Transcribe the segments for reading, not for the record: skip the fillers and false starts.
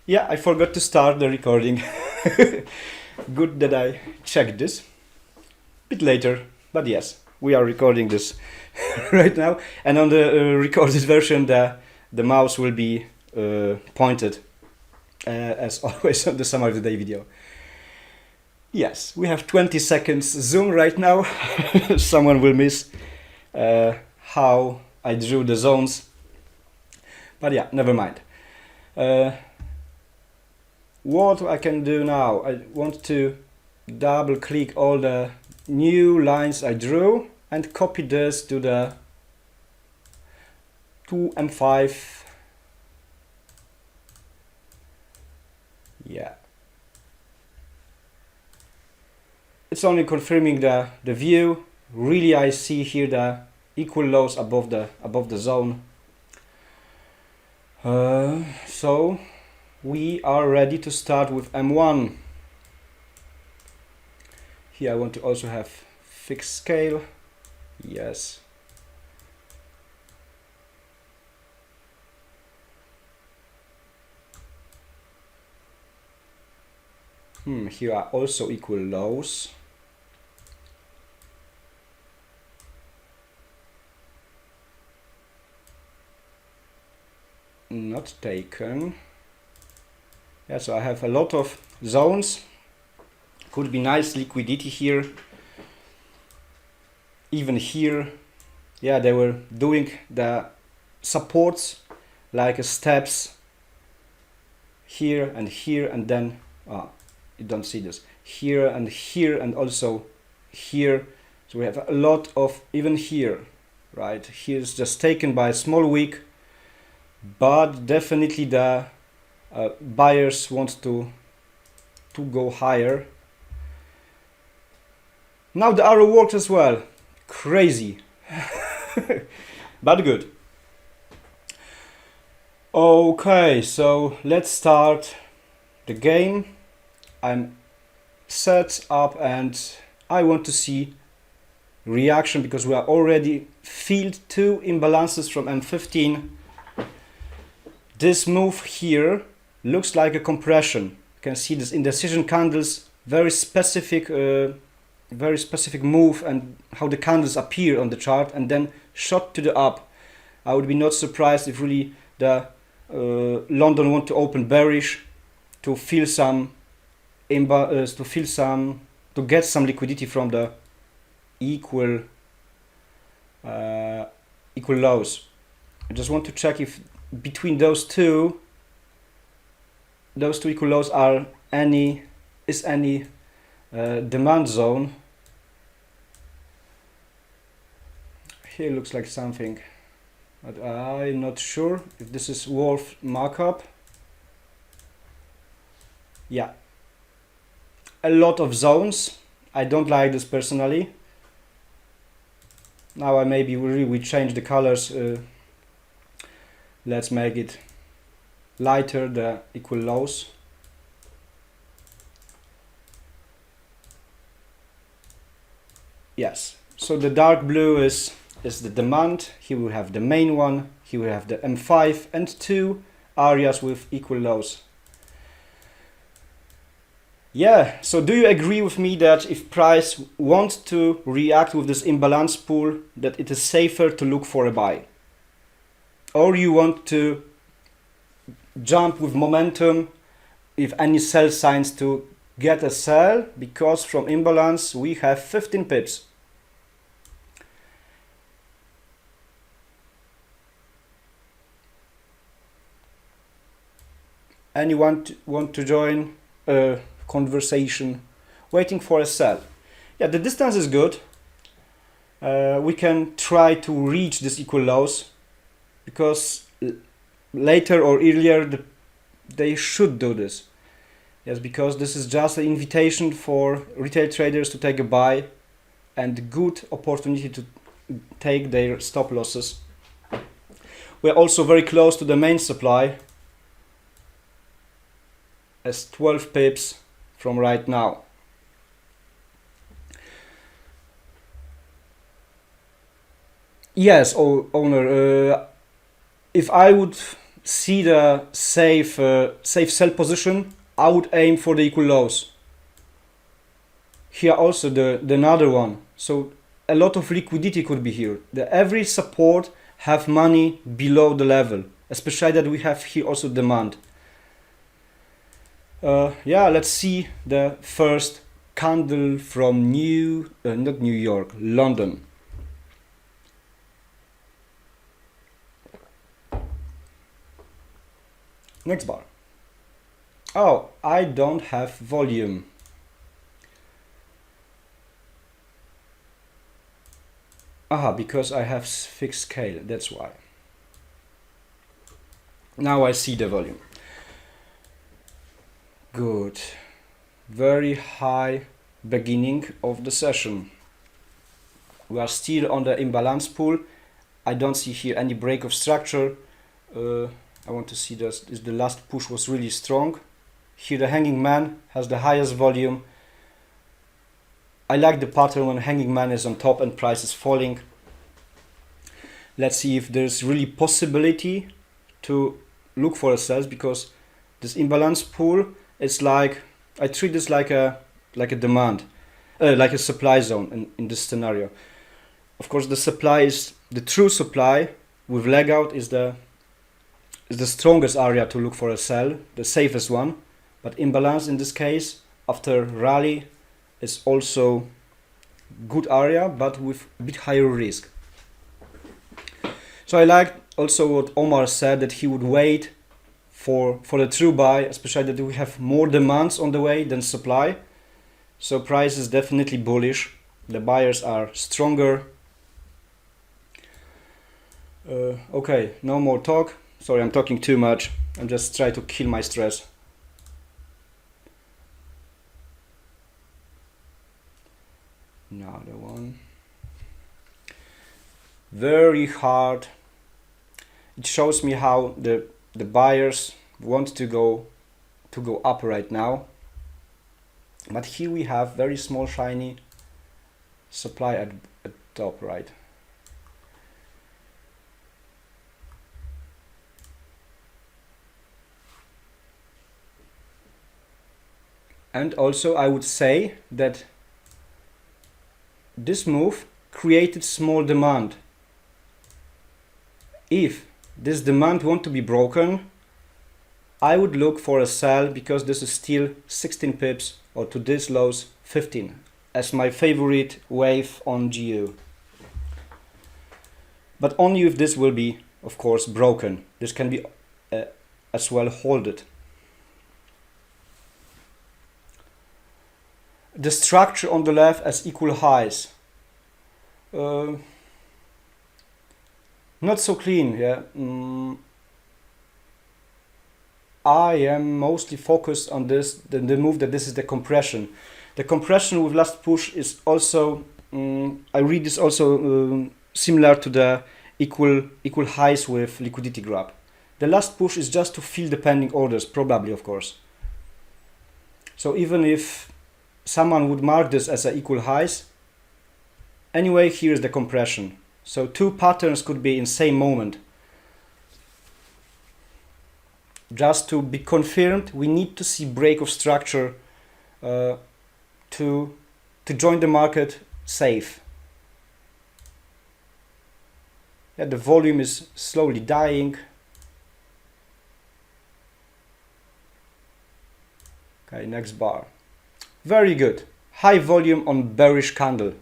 Yeah, I forgot to start the recording. Good that I checked this. Bit later, but yes, we are recording this right now. And on the recorded version, the mouse will be pointed as always on the Summer of the Day video. Yes, we have 20 seconds zoom right now. Someone will miss how I drew the zones. But yeah, never mind. What I can do now, I want to double click all the new lines I drew and copy this to the M5. Yeah. It's only confirming the view. Really I see here the equal lows above the zone. So we are ready to start with M1. Here I want to also have fixed scale. Yes. Here are also equal lows. Not taken. Yeah, so I have a lot of zones. Could be nice liquidity here. Even here, yeah, they were doing the supports like steps here, and then you don't see this here and also here. So we have a lot of even here, right? Here's just taken by a small wick, but definitely the buyers want to go higher. Now the arrow works as well. Crazy. But good. Okay, so let's start the game. I'm set up and I want to see reaction because we are already filled two imbalances from M15. This move here looks like a compression. You can see this indecision candles, very specific move and how the candles appear on the chart and then shot to the up. I would be not surprised if really the London want to open bearish to feel some to get some liquidity from the equal lows. I just want to check if between those two equal lows are any demand zone. Here looks like something, but I'm not sure if this is worth markup. Yeah, a lot of zones. I don't like this personally. Now I maybe we change the colors. Let's make it lighter, the equal lows. Yes, so the dark blue is the demand. Here we have the main one. Here we have the M5 and two areas with equal lows. Yeah, so do you agree with me that if price wants to react with this imbalance pool, that it is safer to look for a buy? Or you want to jump with momentum, if any sell signs, to get a sell, because from imbalance we have 15 pips. Anyone want to join a conversation? Waiting for a sell. Yeah, the distance is good. We can try to reach this equal lows because later or earlier they should do this. Yes, because this is just an invitation for retail traders to take a buy and good opportunity to take their stop losses. We're also very close to the main supply as 12 pips from right now. Yes, owner, if I would see the safe sell position, I would aim for the equal lows. Here also the another one. So a lot of liquidity could be here. Every support have money below the level, especially that we have here also demand. Yeah, let's see the first candle from not New York, London. Next bar. Oh, I don't have volume. Aha, because I have fixed scale, that's why. Now I see the volume. Good. Very high beginning of the session. We are still on the imbalance pool. I don't see here any break of structure. I want to see this. The last push was really strong. Here the hanging man has the highest volume. I like the pattern when hanging man is on top and price is falling. Let's see if there's really possibility to look for a sell, because this imbalance pool is like, I treat this like a demand, like a supply zone in this scenario. Of course, the supply is the true supply with leg out is the strongest area to look for a sell, the safest one. But imbalance in this case after rally is also good area, but with a bit higher risk. So I like also what Omar said, that he would wait for the true buy, especially that we have more demands on the way than supply. So price is definitely bullish. The buyers are stronger. Okay, no more talk. Sorry, I'm talking too much. I'm just trying to kill my stress. Another one. Very hard. It shows me how the buyers want to go up right now. But here we have very small shiny supply at top, right? And also I would say that this move created small demand. If this demand want to be broken, I would look for a sell, because this is still 16 pips, or to this lows 15, as my favorite wave on GU. But only if this will be, of course, broken. This can be as well holded. The structure on the left as equal highs. Not so clean, yeah. I am mostly focused on this, the move that this is the compression. The compression with last push is also, I read this also similar to the equal highs with liquidity grab. The last push is just to fill the pending orders, probably, of course. So even if someone would mark this as a equal highs, anyway, here is the compression. So two patterns could be in same moment. Just to be confirmed, we need to see break of structure to join the market safe. Yeah, the volume is slowly dying. Okay, next bar. Very good. High volume on bearish candle.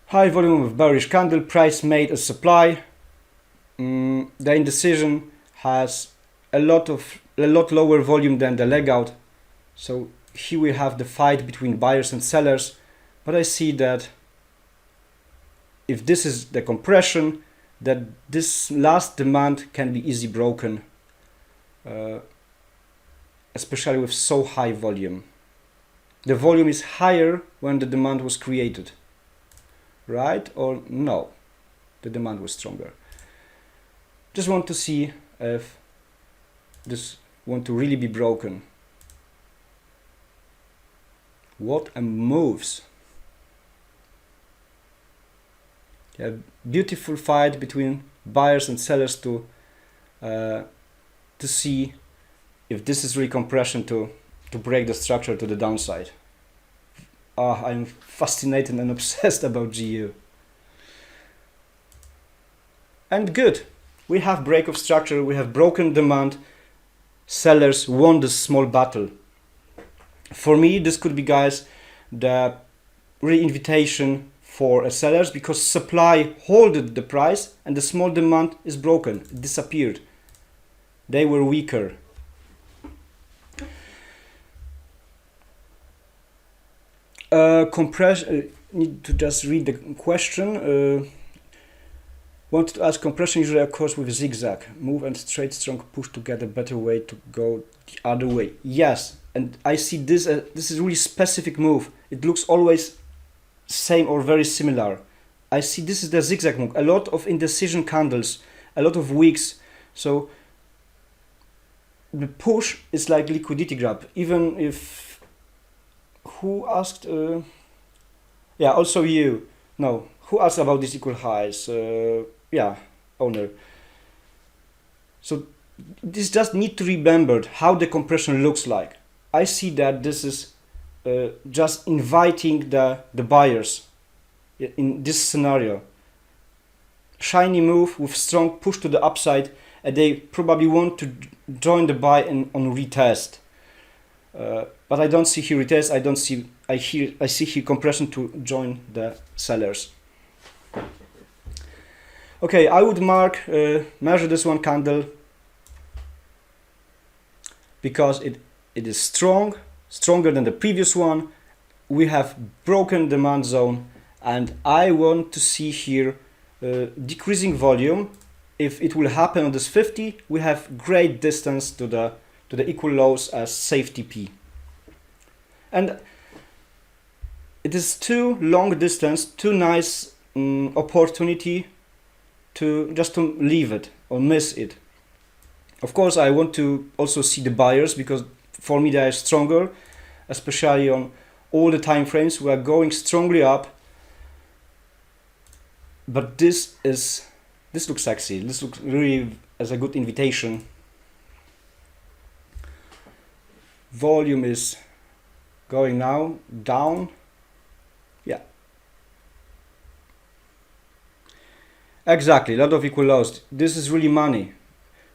High volume of bearish candle, price made a supply. The indecision has a lot lower volume than the leg out. So here we have the fight between buyers and sellers. But I see that if this is the compression, that this last demand can be easily broken. Especially with so high volume. The volume is higher when the demand was created. Right or no? The demand was stronger. Just want to see if this want to really be broken. What a moves. A beautiful fight between buyers and sellers to see if this is really compression to break the structure to the downside. I'm fascinated and obsessed about GU. And good, we have break of structure, we have broken demand, sellers won this small battle. For me, this could be, guys, the really invitation for sellers, because supply holded the price and the small demand is broken, it disappeared. They were weaker. Compression, need to just read the question. Wanted to ask, compression usually occurs with zigzag move and straight strong push to get a better way to go the other way. Yes, and I see this this is really specific move. It looks always same or very similar. I see this is the zigzag move. A lot of indecision candles, a lot of wicks. So the push is like liquidity grab. Even if, who asked? Yeah, also you. No, who asked about these equal highs? Yeah, owner. So this just need to remember how the compression looks like. I see that this is just inviting the buyers in this scenario. Shiny move with strong push to the upside, and they probably want to join the buy on retest. But I don't see here retest. I see here compression to join the sellers. Okay, I would measure this one candle because it is strong, stronger than the previous one. We have broken demand zone, and I want to see here decreasing volume. If it will happen on this 50, we have great distance to the equal lows as safety P. And it is too long distance, too nice opportunity to just to leave it or miss it. Of course, I want to also see the buyers, because for me they are stronger, especially on all the time frames. We are going strongly up, but this looks sexy. This looks really as a good invitation. Volume is going now down. Yeah, exactly, a lot of equal lows. This is really money,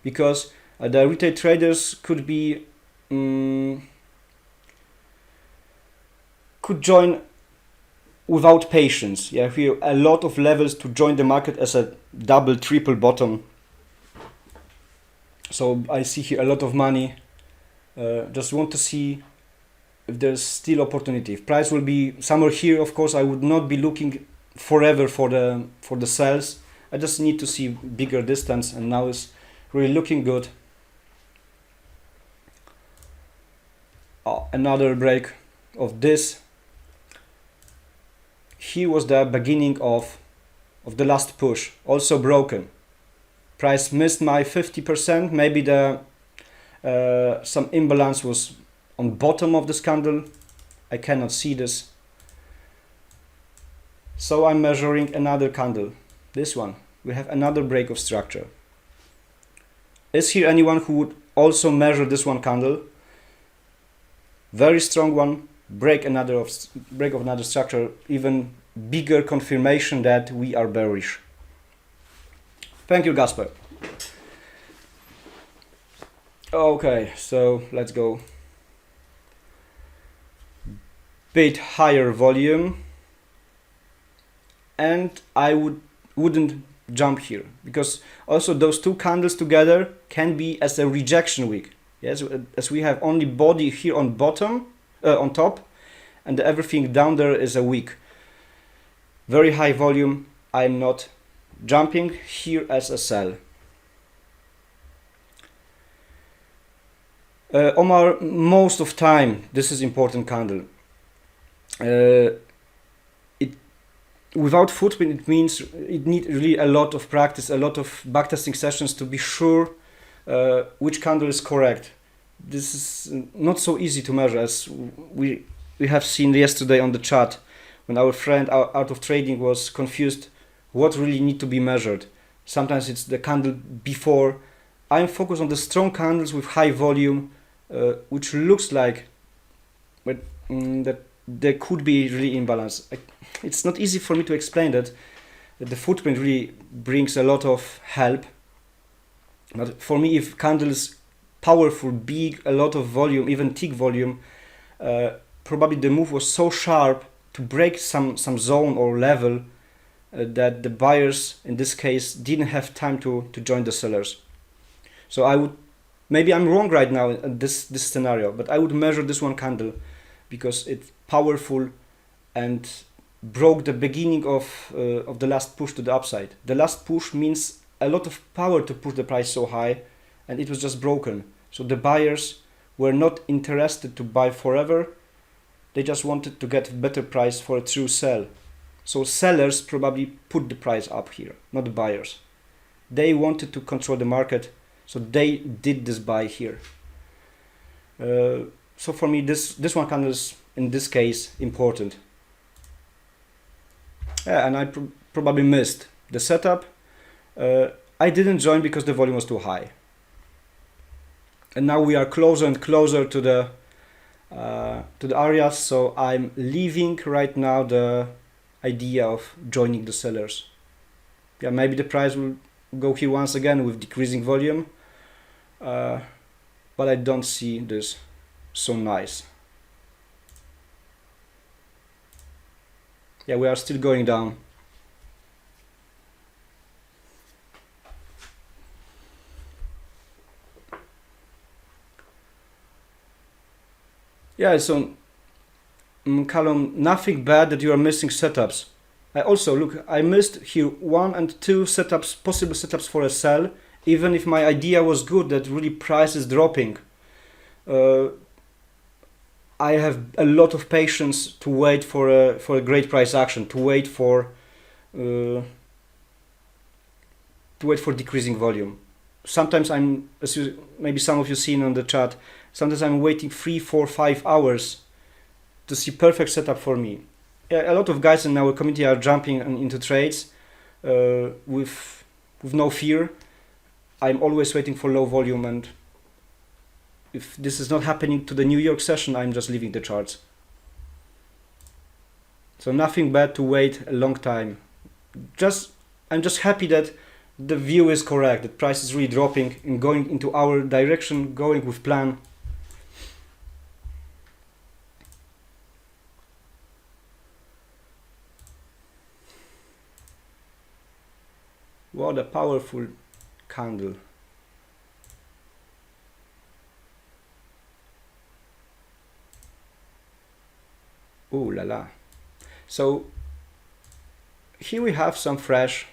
because the retail traders could be could join without patience. Yeah, here a lot of levels to join the market as a double, triple bottom. So I see here a lot of money. Just want to see if there's still opportunity. If price will be somewhere here, of course I would not be looking forever for the sells. I just need to see bigger distance, and now it's really looking good. Another break of this. Here was the beginning of the last push, also broken. Price missed my 50%. Maybe the some imbalance was on bottom of this candle. I cannot see this. So I'm measuring another candle. This one. We have another break of structure. Is here anyone who would also measure this one candle? Very strong one. Break of another structure. Even bigger confirmation that we are bearish. Thank you, Gasper. Okay, so let's go. Bit higher volume, and I wouldn't jump here, because also those two candles together can be as a rejection wick. Yes, as we have only body here on bottom, on top, and everything down there is a wick. Very high volume. I'm not jumping here as a sell. Omar, most of time this is important candle. Without footprint, it means it needs really a lot of practice, a lot of backtesting sessions to be sure which candle is correct. This is not so easy to measure, as we have seen yesterday on the chat, when our friend out of trading was confused what really need to be measured. Sometimes it's the candle before. I'm focused on the strong candles with high volume, which looks like that there could be really imbalance. It's not easy for me to explain that. The footprint really brings a lot of help. But for me, if candle is powerful, big, a lot of volume, even thick volume, probably the move was so sharp to break some zone or level that the buyers in this case didn't have time to join the sellers. So I would, maybe I'm wrong right now in this scenario, but I would measure this one candle because it's powerful and broke the beginning of the last push to the upside. The last push means a lot of power to push the price so high, and it was just broken. So the buyers were not interested to buy forever. They just wanted to get a better price for a true sell. So sellers probably put the price up here, not the buyers. They wanted to control the market, so they did this buy here. So for me, this one candle is in this case important. Yeah, and I probably missed the setup. I didn't join because the volume was too high. And now we are closer and closer to the areas, so I'm leaving right now the idea of joining the sellers. Yeah, maybe the price will go here once again with decreasing volume, but I don't see this so nice. Yeah, we are still going down. Yeah, so Callum, nothing bad that you are missing setups. I also, look, I missed here 1 and 2 setups, possible setups for a sell, even if my idea was good that really price is dropping. I have a lot of patience to wait for a great price action, to wait for decreasing volume. Sometimes I'm, as you, maybe some of you seen on the chat, sometimes I'm waiting 3, 4, 5 hours to see perfect setup for me. Yeah, a lot of guys in our community are jumping into trades with no fear. I'm always waiting for low volume, and if this is not happening to the New York session, I'm just leaving the charts. So nothing bad to wait a long time. I'm just happy that the view is correct, that price is really dropping and going into our direction, going with plan. What a powerful candle. Ooh la la. So here we have some fresh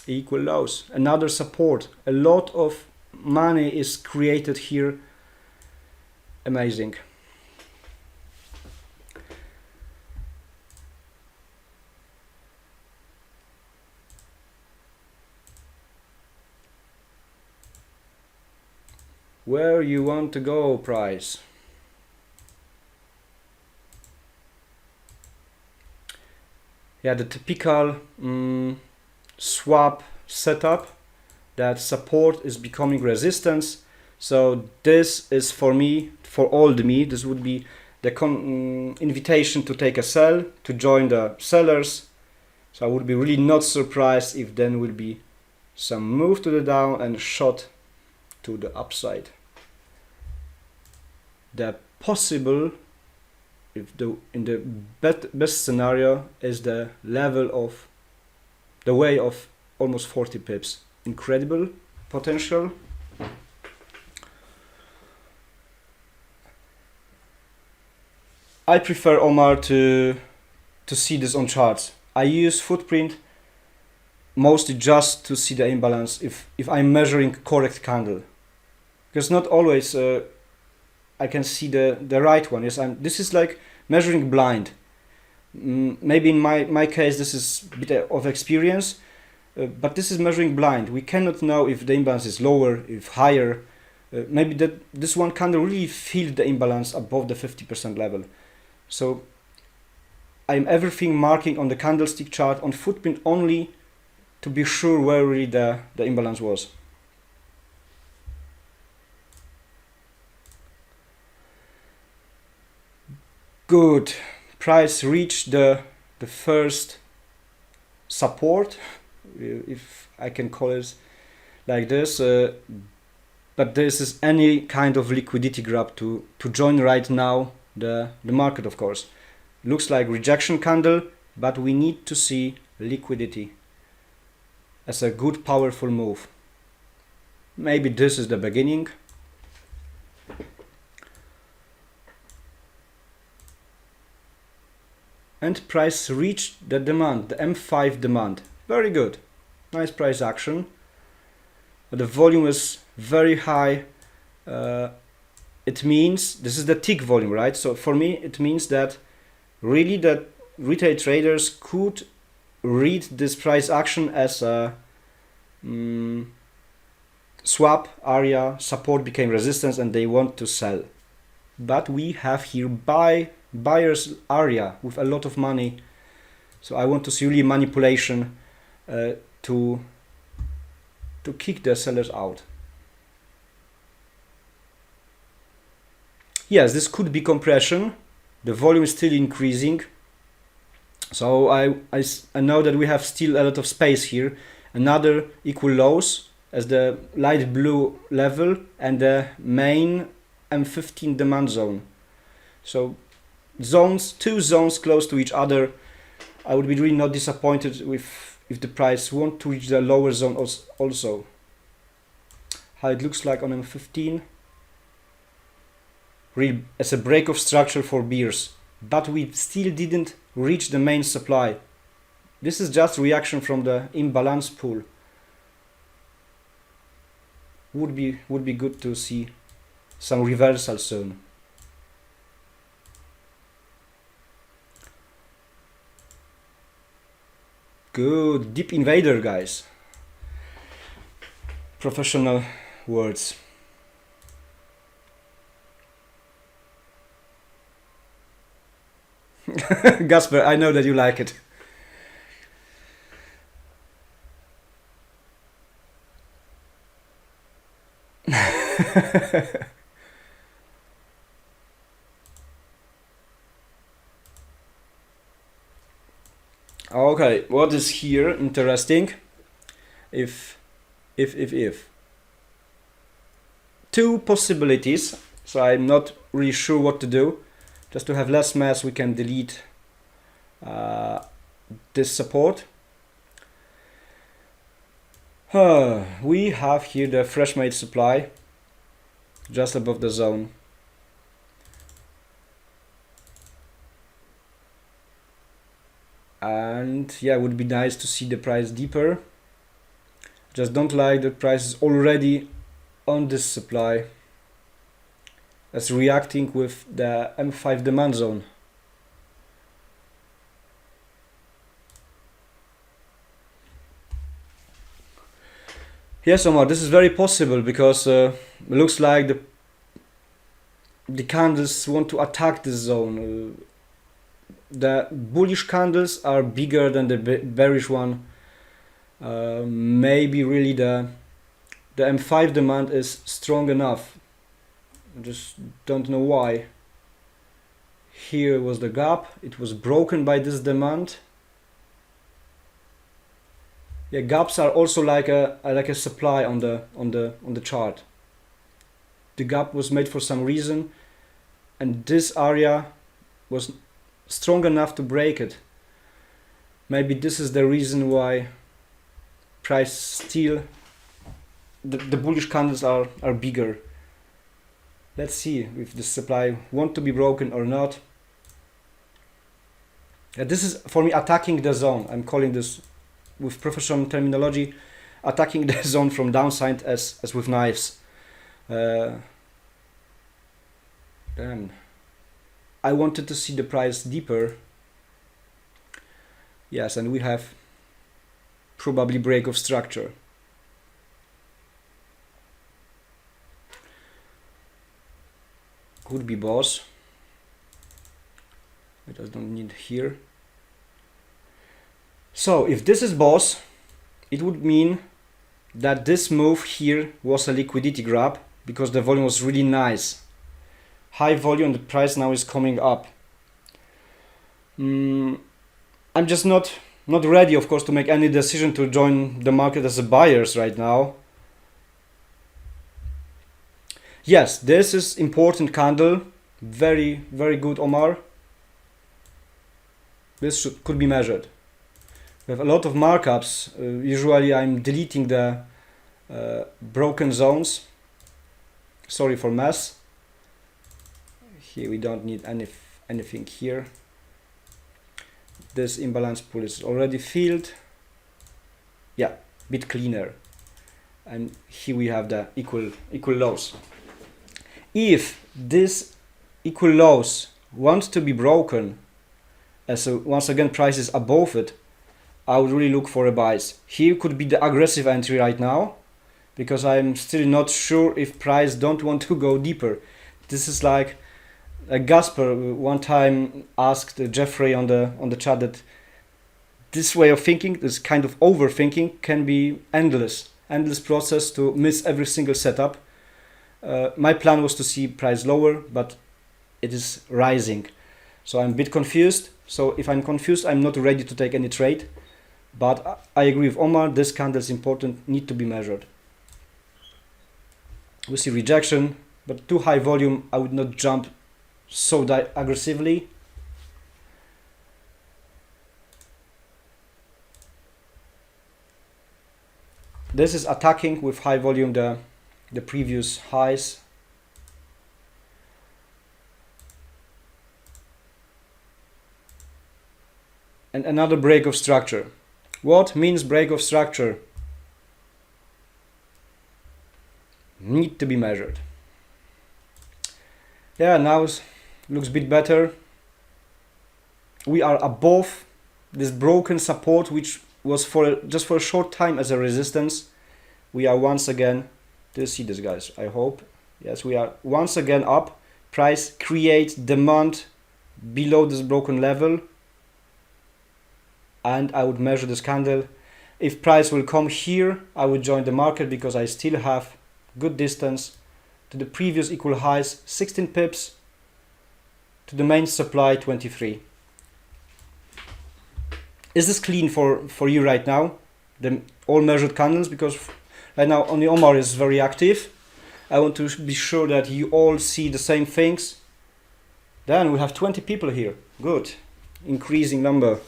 equal lows, another support. A lot of money is created here. Amazing. Where you want to go, price? Yeah, the typical swap setup, that support is becoming resistance. So this is for me, for old me, this would be the invitation to take a sell, to join the sellers. So I would be really not surprised if then will be some move to the down and shot to the upside. The possible, if in the best scenario, is the level of the way of almost 40 pips. Incredible potential. I prefer, Omar, to see this on charts. I use footprint mostly just to see the imbalance if I'm measuring correct candle, because not always I can see the right one. Yes, this is like measuring blind. Maybe in my case this is a bit of experience, but this is measuring blind. We cannot know if the imbalance is lower, if higher. Maybe this one candle really feel the imbalance above the 50% level. So I'm everything marking on the candlestick chart on footprint only to be sure where really the imbalance was. Good. Price reached the first support, if I can call it like this, but this is any kind of liquidity grab to join right now the market, of course. Looks like rejection candle, but we need to see liquidity as a good powerful move. Maybe this is the beginning. And price reached the demand, the M5 demand. Very good. Nice price action. But the volume is very high. It means this is the tick volume, right? So for me, it means that really that retail traders could read this price action as a swap area, support became resistance, and they want to sell. But we have here buyer's area with a lot of money, so I want to see really manipulation to kick the sellers out. Yes, this could be compression. The volume is still increasing, so I know that we have still a lot of space here. Another equal lows as the light blue level and the main M15 demand zone. So two zones close to each other. I would be really not disappointed if the price want to reach the lower zone also. How it looks like on M15. Really as a break of structure for bears, but we still didn't reach the main supply. This is just reaction from the imbalance pool. Would be good to see some reversal soon. Good, deep invader, guys. Professional words. Gasper, I know that you like it. Okay, what is here interesting? If two possibilities, so I'm not really sure what to do. Just to have less mass, we can delete this support. We have here the fresh made supply just above the zone. And yeah, it would be nice to see the price deeper. Just don't like that price is already on this supply. That's reacting with the M5 demand zone. Yes, Omar, this is very possible because it looks like the candles want to attack this zone. The bullish candles are bigger than the bearish one. Maybe really the M5 demand is strong enough. I just don't know why. Here was the gap. It was broken by this demand. Yeah, gaps are also like a supply on the chart. The gap was made for some reason, and this area was strong enough to break it. Maybe this is the reason why price still the bullish candles are bigger. Let's see if the supply want to be broken or not. This is for me attacking the zone. I'm calling this with professional terminology attacking the zone from downside as with knives. Then I wanted to see the price deeper. Yes, and we have probably break of structure. Could be boss. I just don't need here. So if this is boss, it would mean that this move here was a liquidity grab because the volume was really nice. High volume, the price now is coming up. I'm just not ready, of course, to make any decision to join the market as a buyers right now. Yes, this is important candle. Very, very good, Omar. This could be measured. We have a lot of markups. Usually I'm deleting the broken zones. Sorry for mess. Here we don't need anything here. This imbalance pool is already filled. Yeah, bit cleaner. And here we have the equal lows. If this equal lows wants to be broken, as once again price is above it, I would really look for a buys. Here could be the aggressive entry right now, because I'm still not sure if price don't want to go deeper. This is like Gasper one time asked Jeffrey on the chat that this way of thinking, this kind of overthinking, can be endless process to miss every single setup. My plan was to see price lower, but it is rising, so I'm a bit confused. So if I'm confused, I'm not ready to take any trade. But I agree with Omar, this candle is important, need to be measured. We see rejection, but too high volume, I would not jump so aggressively. This is attacking with high volume the previous highs. And another break of structure. What means break of structure? Need to be measured. Yeah, now it looks a bit better. We are above this broken support, which was just for a short time as a resistance. We are once again, do you see this, guys? I hope. Yes, we are once again up. Price creates demand below this broken level. And I would measure this candle. If price will come here, I would join the market because I still have good distance to the previous equal highs, 16 pips, to the main supply, 23. Is this clean for you right now? The all measured candles, because right now only Omar is very active. I want to be sure that you all see the same things. Then we have 20 people here. Good, increasing number.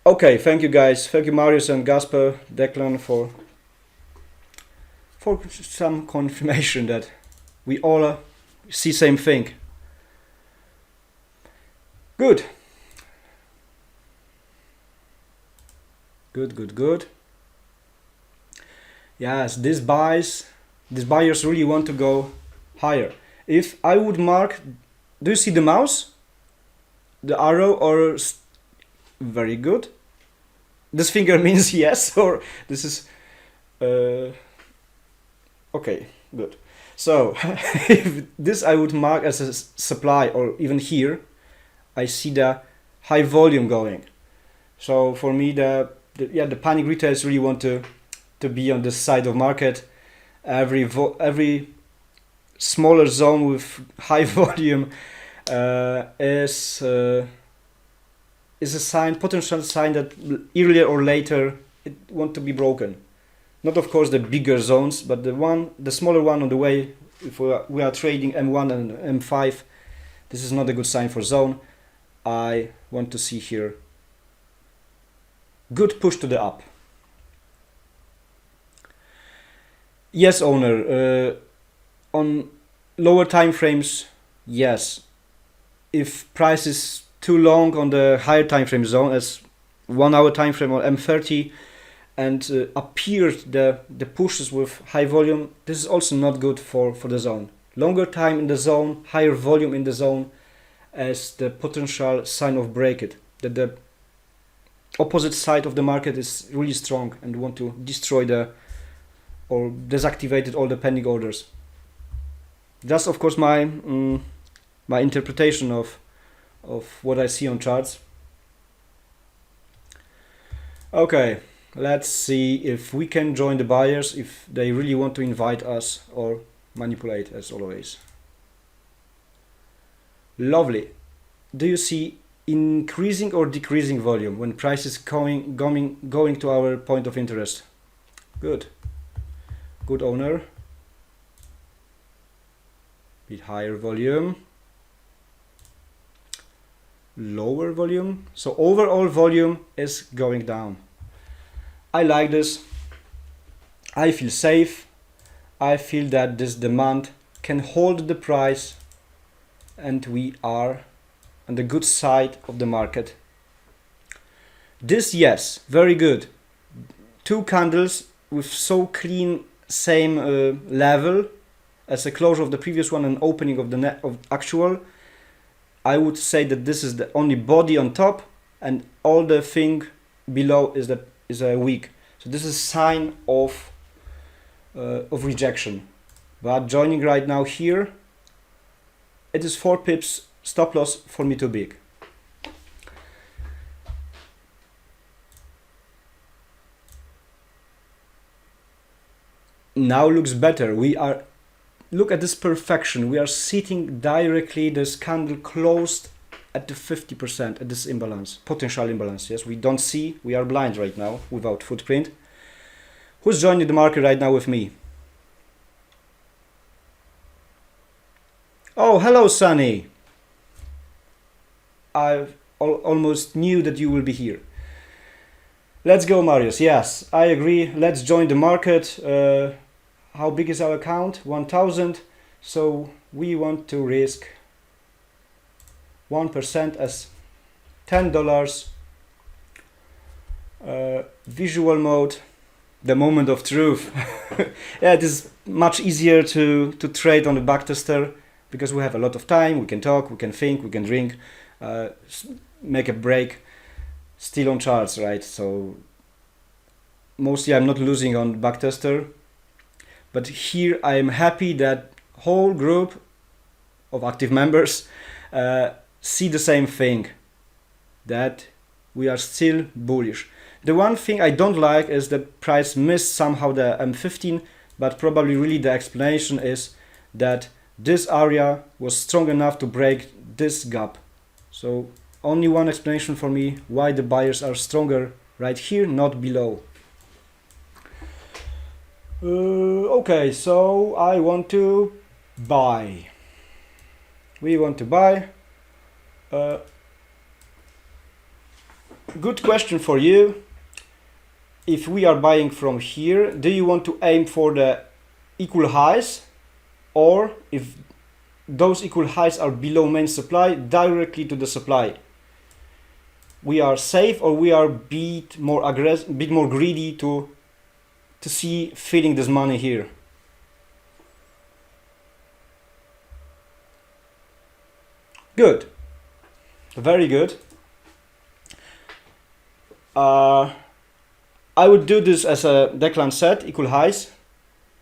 Okay, thank you guys. Thank you Marius and Gasper, Declan for some confirmation that we all see same thing. Good. Good. Yes, these buyers really want to go higher. If I would mark, do you see the mouse? The arrow, or very good. This finger means yes, or this is okay, good. So if this I would mark as a supply, or even here I see the high volume going. So for me the panic retailers really want to be on this side of market. Every smaller zone with high volume is a sign, potential sign that earlier or later it want to be broken. Not of course the bigger zones, but the smaller one on the way. If we are trading M1 and M5, this is not a good sign for zone. I want to see here good push to the up. Yes, owner. On lower time frames, yes. If price is too long on the higher time frame zone, as 1 hour time frame on M30, and appeared the pushes with high volume, this is also not good for the zone. Longer time in the zone, higher volume in the zone, as the potential sign of break it, that the opposite side of the market is really strong and want to destroy or deactivate all the pending orders. That's of course my interpretation of what I see on charts. Okay, let's see if we can join the buyers, if they really want to invite us or manipulate as always. Lovely. Do you see increasing or decreasing volume when price is going to our point of interest? Good. Good owner. Bit higher volume. Lower volume. So overall volume is going down. I like this. I feel safe. I feel that this demand can hold the price and we are on the good side of the market. This, yes, very good. Two candles with so clean same level as a closure of the previous one and opening of the net of actual. I would say that this is the only body on top and all the thing below is a weak. So this is sign of rejection. But joining right now here, it is 4 pips stop loss for me too big. Now looks better. Look at this perfection. We are sitting directly, this candle closed at the 50% at this imbalance, potential imbalance. Yes, we don't see, we are blind right now without footprint. Who's joining the market right now with me? Oh, hello, Sunny. I almost knew that you will be here. Let's go, Marius. Yes, I agree. Let's join the market. How big is our account? 1000. So we want to risk 1% as $10. Visual mode, the moment of truth. Yeah, it is much easier to trade on the backtester because we have a lot of time. We can talk, we can think, we can drink, make a break, still on charts, right? So mostly I'm not losing on backtester. But here I am happy that whole group of active members see the same thing, that we are still bullish. The one thing I don't like is that price missed somehow the M15, but probably really the explanation is that this area was strong enough to break this gap. So only one explanation for me why the buyers are stronger right here, not below. Okay, so I want to buy. We want to buy. Good question for you. If we are buying from here, do you want to aim for the equal highs, or if those equal highs are below main supply, directly to the supply? We are safe, or we are bit more aggressive, bit more greedy to see feeling this money here. Good, very good. I would do this as a Declan said, equal highs,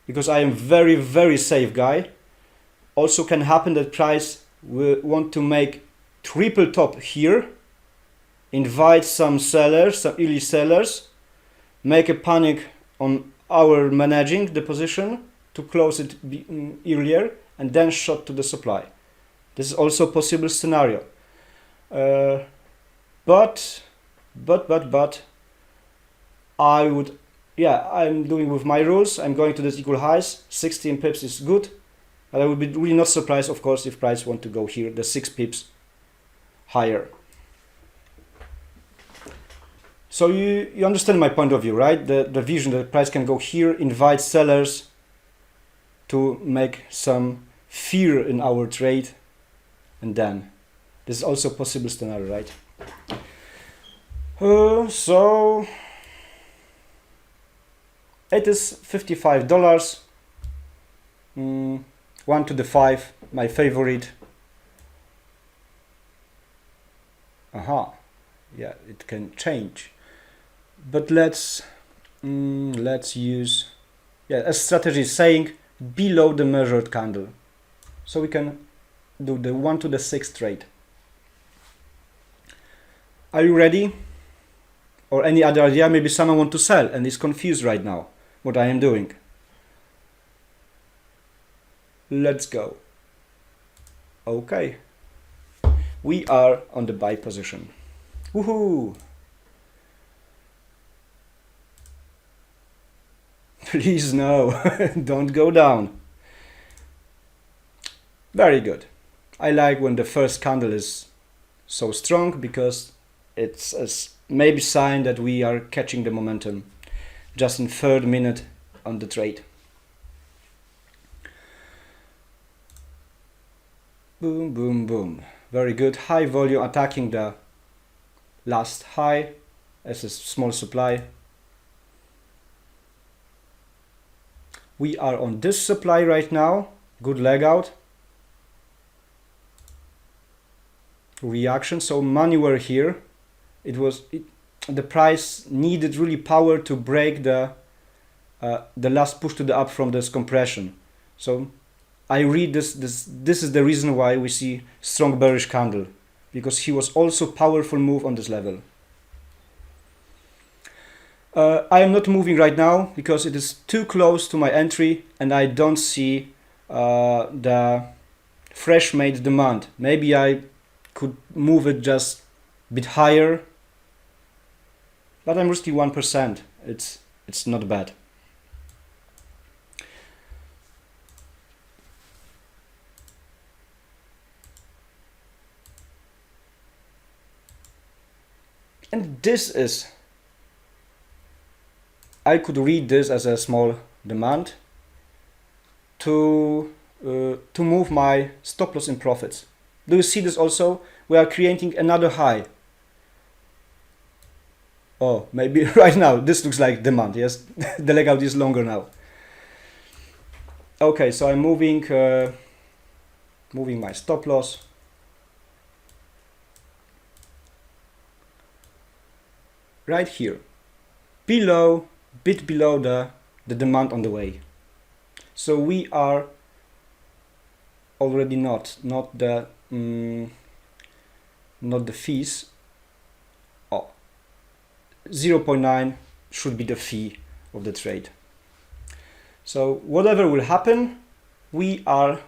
because I am very safe guy. Also can happen that price will want to make triple top here, invite some sellers, some early sellers, make a panic on our managing the position to close it earlier and then shot to the supply. This is also a possible scenario. But I would, yeah, I'm doing with my rules. I'm going to this equal highs. 16 pips is good, but I would be really not surprised, of course, if price want to go here the 6 pips higher. So you understand my point of view, right? The vision that the price can go here, invite sellers to make some fear in our trade, and then this is also a possible scenario, right? So it is $55. 1 to the 5, my favorite. Yeah, it can change. But let's use, yeah, a strategy is saying below the measured candle, so we can do the 1 to the 6 trade. Are you ready? or any other idea. Maybe someone wants to sell and is confused right now what I am doing. Let's go. Okay. We are on the buy position. Woohoo! Please no, don't go down. Very good. I like when the first candle is so strong because it's a maybe sign that we are catching the momentum just in third minute on the trade. Boom, boom, boom. Very good. High volume attacking the last high as a small supply. We are on this supply right now. Good leg out. Reaction. So money were here. The price needed really power to break the last push to the up from this compression. So I read this is the reason why we see strong bearish candle, because he was also powerful move on this level. I am not moving right now because it is too close to my entry and I don't see the fresh made demand. Maybe I could move it just a bit higher, but I'm risking 1%. It's not bad. And this is, I could read this as a small demand to move my stop loss in profits. Do you see this also? We are creating another high. Oh, maybe right now this looks like demand. Yes, the leg out is longer now. Okay, so I'm moving my stop loss. Right here, bit below the demand on the way. So we are already not the fees. Oh, 0.9 should be the fee of the trade. So whatever will happen, we are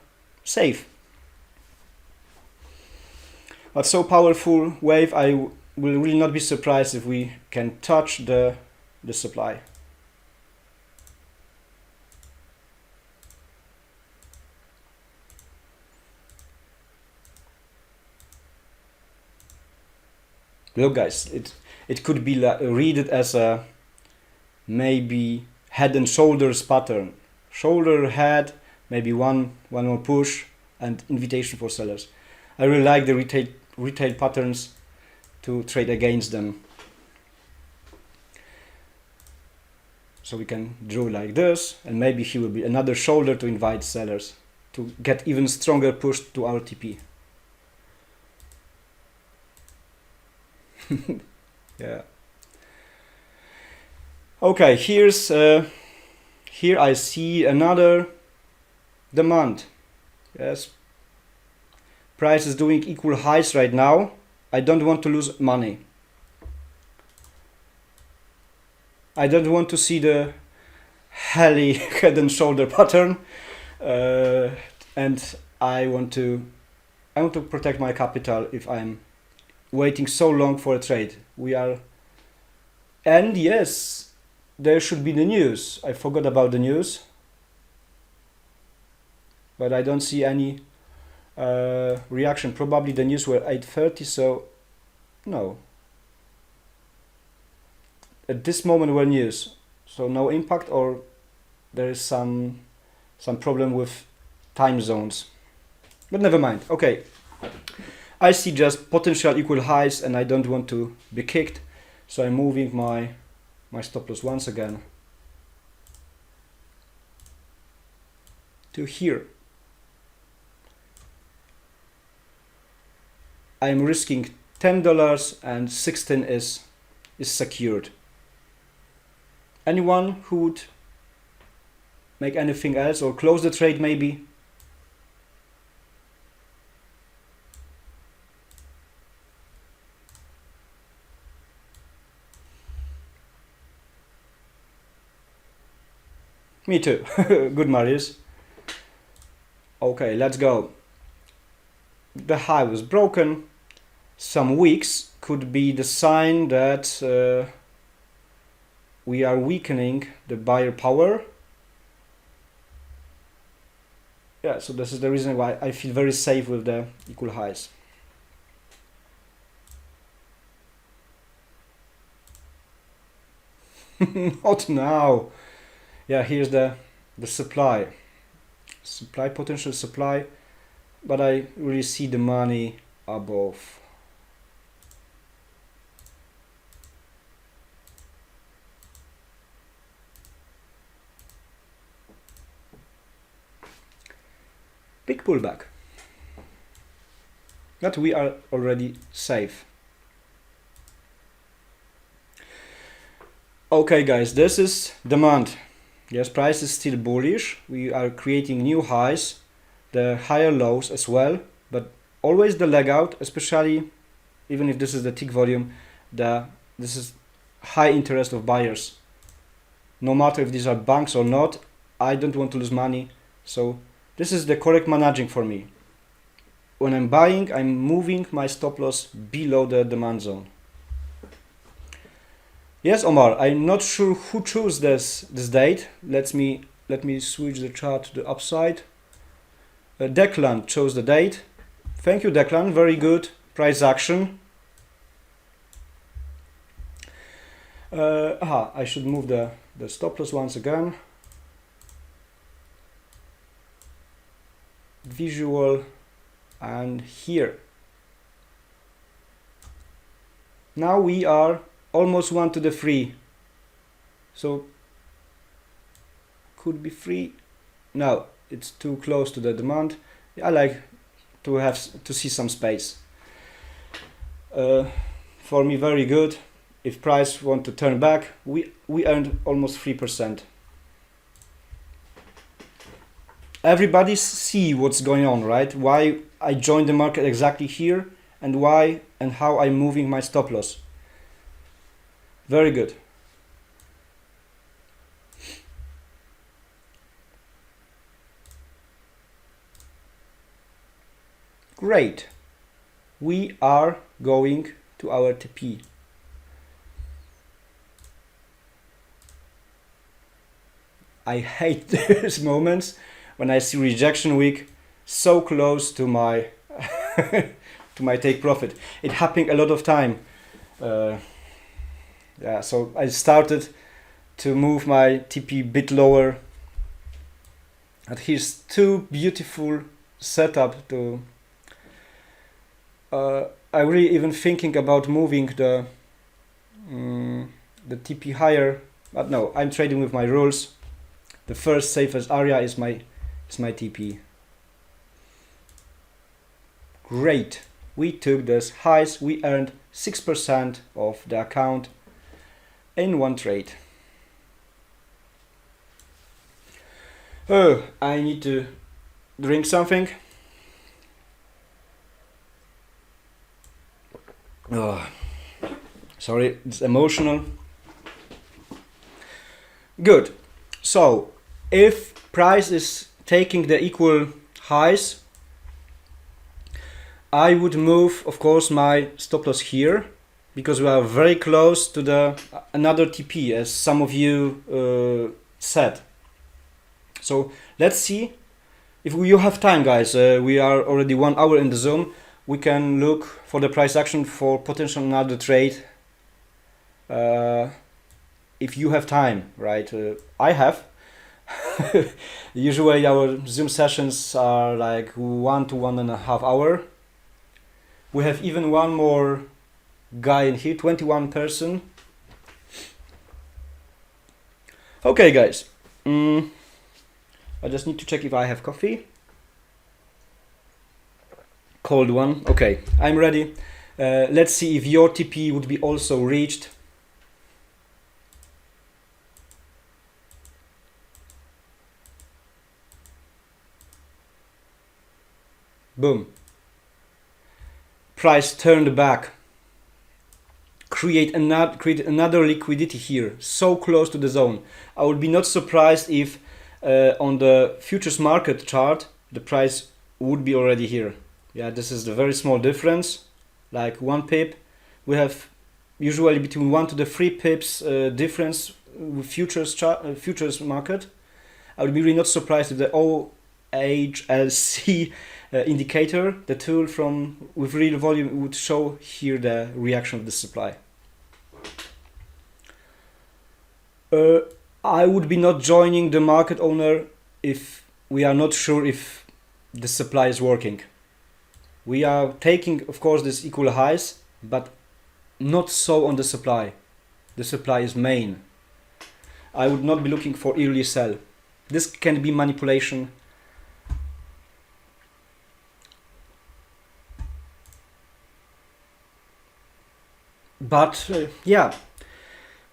safe. But so powerful wave, I will really not be surprised if we can touch the supply. Look guys, it could be read it as a maybe head and shoulders pattern. Shoulder, head, maybe one more push and invitation for sellers. I really like the retail patterns to trade against them. So we can draw like this, and maybe he will be another shoulder to invite sellers to get even stronger push to RTP. Yeah. Okay, here I see another demand. Yes. Price is doing equal highs right now. I don't want to lose money. I don't want to see the heli head and shoulder pattern, and I want to protect my capital if I'm waiting so long for a trade. And yes, there should be the news. I forgot about the news, but I don't see any reaction. Probably the news were 8:30, so no. At this moment were news, so no impact, or there is some problem with time zones. But never mind. Okay, I see just potential equal highs and I don't want to be kicked, so I'm moving my stop loss once again to here. I'm risking $10 and 16 is secured. Anyone who would make anything else or close the trade maybe? Me too. Good, Marius. Okay, let's go. The high was broken. Some weeks could be the sign that we are weakening the buyer power. Yeah, so this is the reason why I feel very safe with the equal highs. Not now. Yeah, here's the supply potential supply, but I really see the money above. Big pullback, but we are already safe. Okay guys, this is demand. Yes, price is still bullish. We are creating new highs, the higher lows as well, but always the leg out, especially even if this is the tick volume, this is high interest of buyers. No matter if these are banks or not, I don't want to lose money, so this is the correct managing for me. When I'm buying, I'm moving my stop loss below the demand zone. Yes, Omar, I'm not sure who chose this date. Let me switch the chart to the upside. Declan chose the date. Thank you, Declan. Very good price action. I should move the stop loss once again. Visual, and here. Now we are almost 1 to the 3, so could be 3. No, it's too close to the demand. I like to see some space. For me, very good. If price want to turn back, we earned almost 3%. Everybody see what's going on, right? Why I joined the market exactly here, and why and how I'm moving my stop loss. Very good. Great. We are going to our TP. I hate these moments when I see rejection week so close to my to my take profit. It happened a lot of time. Yeah, so I started to move my TP a bit lower. And here's two beautiful setup to. I really even thinking about moving the TP higher, but no, I'm trading with my rules. The first safest area is my TP. Great. We took those highs. We earned 6% of the account in one trade. Oh, I need to drink something. Oh, sorry, it's emotional. Good. So, if price is taking the equal highs, I would move, of course, my stop loss here, because we are very close to the another TP, as some of you said. So let's see if you have time, guys. We are already 1 hour in the Zoom. We can look for the price action for potential another trade. If you have time, right? I have. Usually our Zoom sessions are like 1 to 1.5 hours. We have even one more guy in here, 21 person. Okay, guys. I just need to check if I have coffee. Cold one. Okay, I'm ready. Let's see if your TP would be also reached. Boom. Price turned back. Create another liquidity here, so close to the zone. I would be not surprised if on the futures market chart, the price would be already here. Yeah, this is the very small difference, like 1 pip. We have usually between 1 to the 3 pips difference with futures market. I would be really not surprised if the OHLC indicator, the tool with real volume, would show here the reaction of the supply. I would be not joining the market owner if we are not sure if the supply is working. We are taking, of course, this equal highs, but not so on the supply. The supply is main. I would not be looking for early sell. This can be manipulation. But yeah,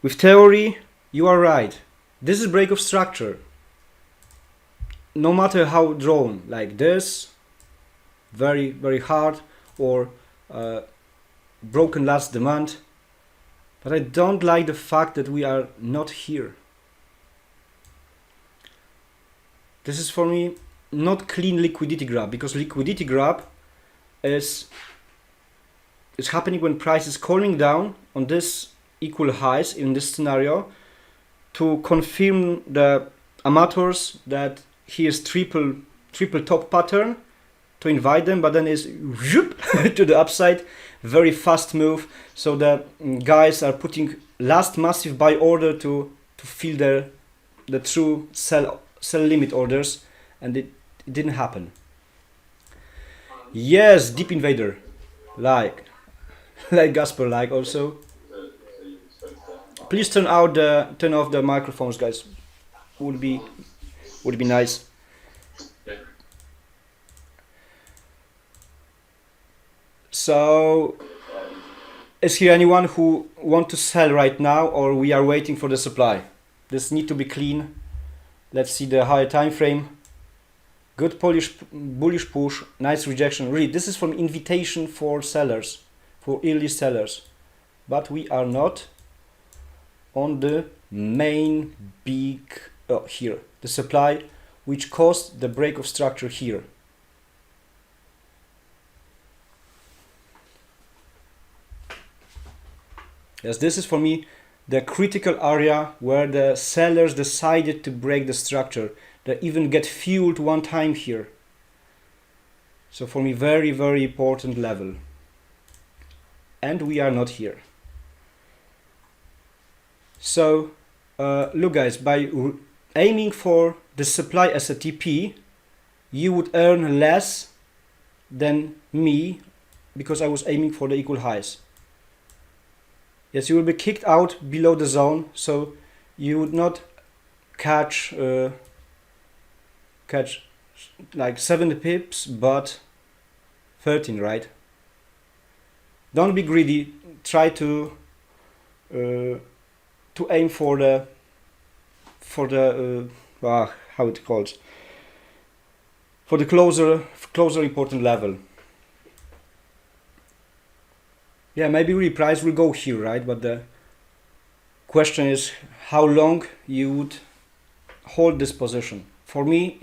with theory, you are right. This is break of structure. No matter how drawn, like this, very, very hard, or broken last demand. But I don't like the fact that we are not here. This is for me not clean liquidity grab, because liquidity grab is happening when price is calling down on this equal highs in this scenario to confirm the amateurs that here's triple top pattern, to invite them, but then is whoop, to the upside, very fast move. So the guys are putting last massive buy order to fill the true sell limit orders, and it didn't happen. Yes, Deep Invader, like Gasper, like also. Please turn off the microphones, guys. Would be nice. So, is here anyone who want to sell right now, or we are waiting for the supply? This need to be clean. Let's see the higher time frame. Good bullish push, nice rejection. Really, this is from invitation for sellers, for early sellers. But we are not on the main big here, the supply, which caused the break of structure here. Yes, this is for me the critical area where the sellers decided to break the structure. They even get fueled one time here. So for me, very, very important level. And we are not here. So look guys, by aiming for the supply as a TP, you would earn less than me, because I was aiming for the equal highs. Yes, you will be kicked out below the zone, so you would not catch like 70 pips, but 13, right? Don't be greedy. Try to aim for the how it calls, for the closer important level. Yeah, maybe really price will go here, right? But the question is how long you would hold this position. For me,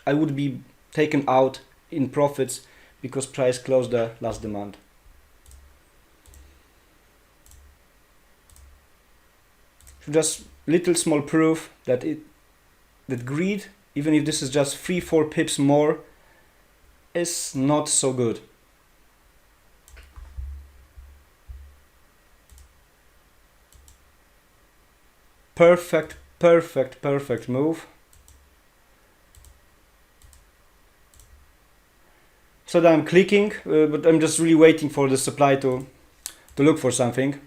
I would be taken out in profits because price closed the last demand. So just little small proof that greed, even if this is just 3-4 pips more, is not so good. Perfect move. So that I'm clicking, but I'm just really waiting for the supply to look for something.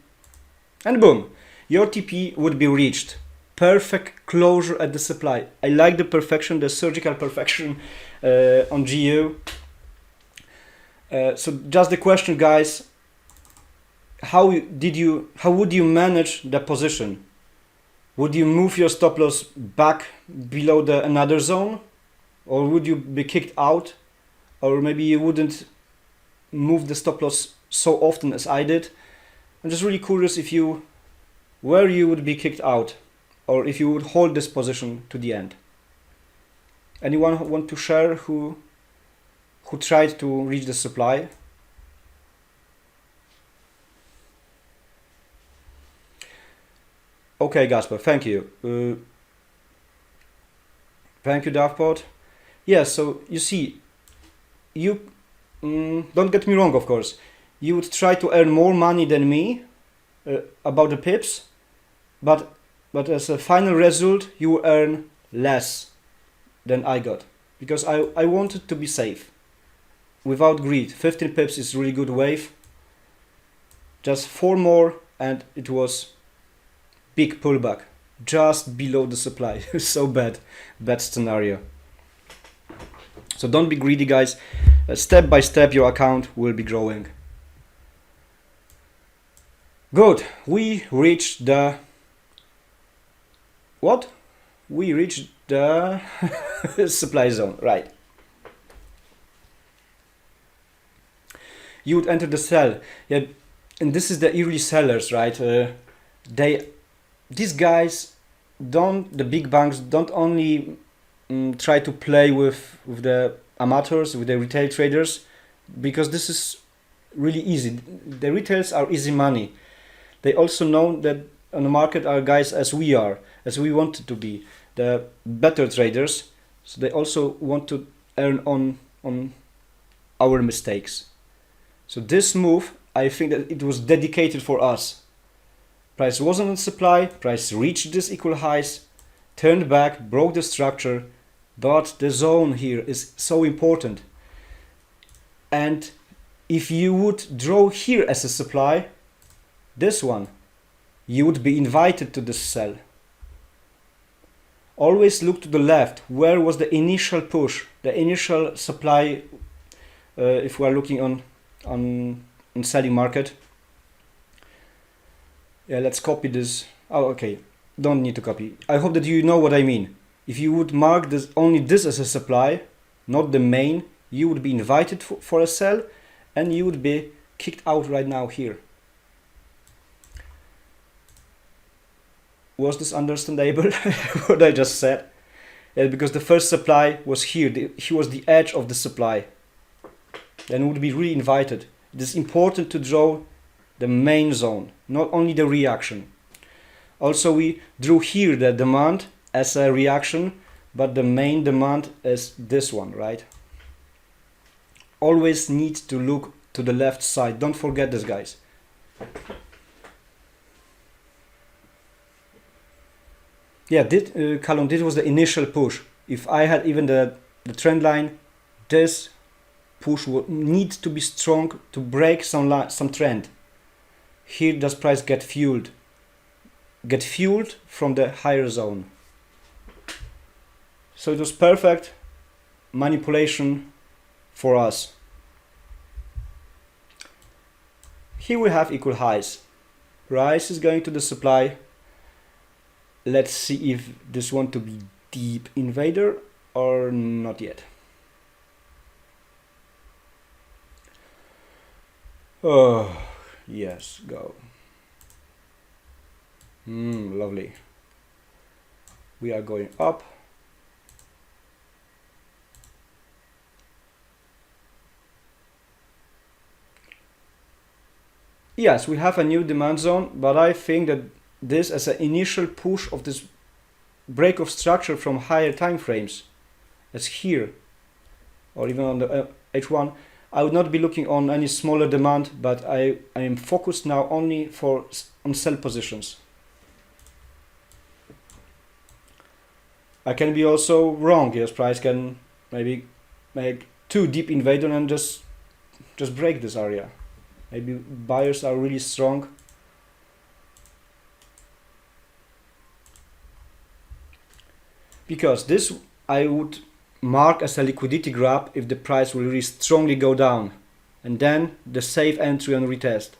And boom, your TP would be reached. Perfect closure at the supply. I like the perfection, the surgical perfection on GU. So just the question, guys, how would you manage the position? Would you move your stop loss back below another zone, or would you be kicked out, or maybe you wouldn't move the stop loss so often as I did? I'm just really curious where you would be kicked out, or if you would hold this position to the end. Anyone who want to share who tried to reach the supply? Okay, Gasper, thank you. Thank you, Davpod. Yeah, so you see, you don't get me wrong, of course. You would try to earn more money than me about the pips, but as a final result, you earn less than I got, because I wanted to be safe. Without greed, 15 pips is really good wave. Just 4 more and it was big pullback, just below the supply. So bad scenario. So don't be greedy, guys. Step by step your account will be growing. Good, we reached the... What? We reached the supply zone, right. You would enter the sell. Yeah, and this is the early sellers, right? These guys the big banks don't only try to play with the amateurs, with the retail traders, because this is really easy. The retails are easy money. They also know that on the market are guys as we wanted to be, the better traders. So they also want to earn on our mistakes. So this move, I think that it was dedicated for us. Price wasn't in supply, price reached these equal highs, turned back, broke the structure, but the zone here is so important. And if you would draw here as a supply, this one, you would be invited to this sell. Always look to the left. Where was the initial push, the initial supply, if we are looking on selling market? Yeah, let's copy this. Oh, okay. Don't need to copy. I hope that you know what I mean. If you would mark this only this as a supply, not the main, you would be invited for a sell, and you would be kicked out right now here. Was this understandable? What I just said? Yeah, because the first supply was here. He was the edge of the supply. Then would be really invited. It is important to draw the main zone, not only the reaction. Also, we drew here the demand as a reaction, but the main demand is this one, right? Always need to look to the left side. Don't forget this, guys. Yeah, Callum, this was the initial push. If I had even the trend line, this push would need to be strong to break some trend. Here does price get fueled from the higher zone. So it was perfect manipulation for us. Here we have equal highs. Price is going to the supply. Let's see if this want to be deep invader or not yet. Oh, yes, go. Lovely. We are going up. Yes, we have a new demand zone, but I think that this as an initial push of this break of structure from higher time frames, as here, or even on the H1, I would not be looking on any smaller demand, but I am focused now only on sell positions. I can be also wrong. Yes, price can maybe make too deep invasion and just break this area. Maybe buyers are really strong. Because this I would mark as a liquidity grab if the price will really strongly go down, and then the safe entry on retest.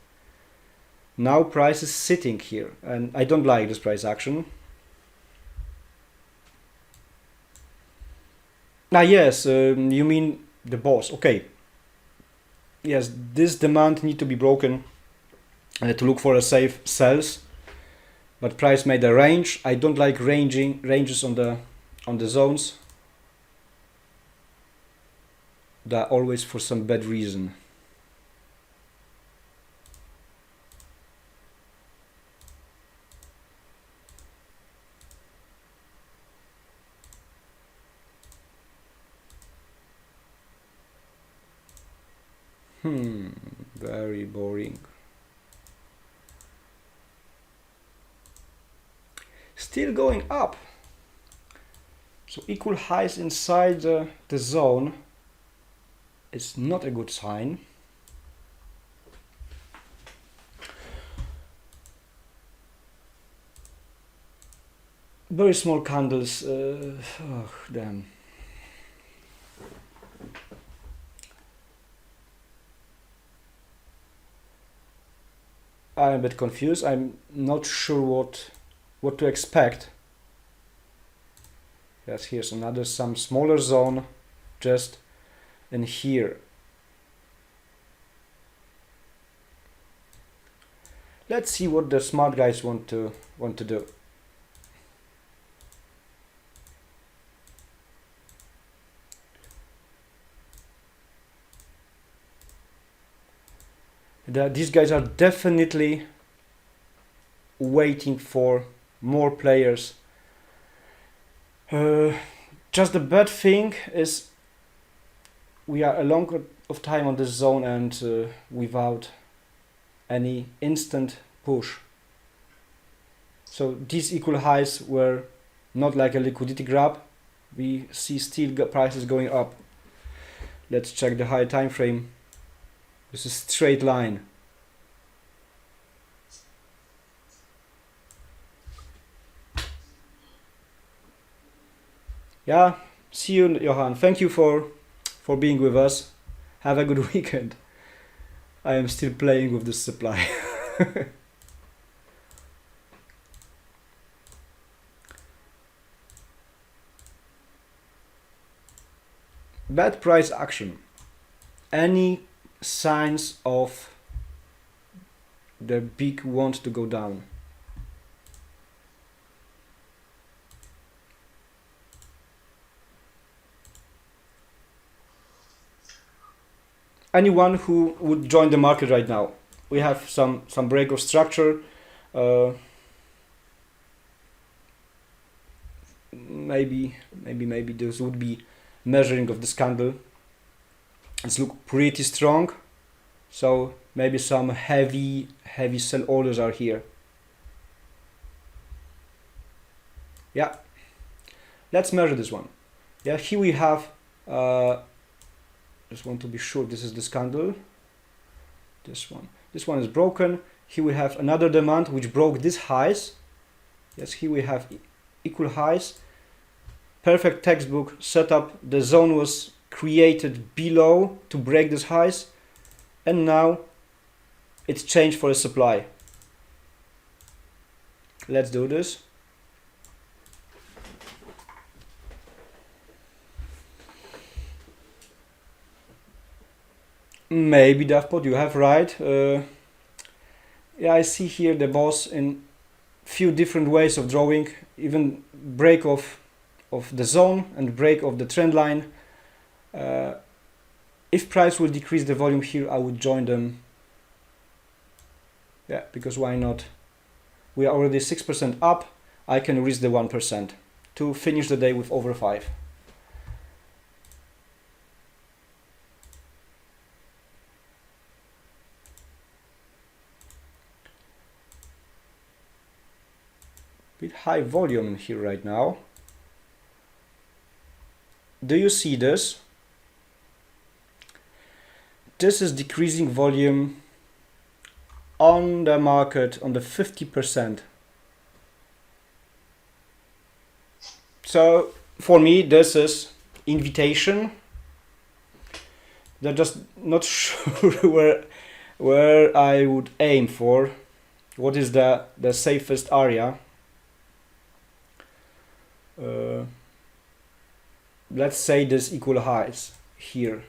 Now price is sitting here and I don't like this price action. Yes, you mean the boss. Okay. Yes, this demand need to be broken to look for a safe sells, but price made a range. I don't like ranges on the zones. That always for some bad reason. Very boring. Still going up. So equal highs inside the zone is not a good sign. Very small candles. Oh, damn. I'm a bit confused. I'm not sure what to expect. Yes, here's another some smaller zone just in here. Let's see what the smart guys want to do. These guys are definitely waiting for more players. Just the bad thing is we are a long of time on this zone and without any instant push. So these equal highs were not like a liquidity grab. We see still prices going up. Let's check the higher time frame. This is straight line. Yeah, see you, Johan. Thank you for being with us. Have a good weekend. I am still playing with this supply. Bad price action. Any signs of the big want to go down? Anyone who would join the market right now? We have some break of structure. Maybe this would be measuring of this candle. It's look pretty strong, so maybe some heavy sell orders are here. Yeah, let's measure this one. Yeah, here we have just want to be sure this is this candle. This one is broken. Here we have another demand which broke these highs. Yes, here we have equal highs. Perfect textbook setup. The zone was created below to break these highs, and now it's changed for a supply. Let's do this. Maybe DAFPOT, you have right. Yeah, I see here the boss in few different ways of drawing, even break of the zone and break of the trend line. If price will decrease the volume here, I would join them. Yeah, because why not? We are already 6% up. I can risk the 1% to finish the day with over 5. Bit high volume in here right now. Do you see this? This is decreasing volume on the market on the 50%. So for me this is invitation. They're just not sure where I would aim for. What is the safest area? Let's say this equal highs here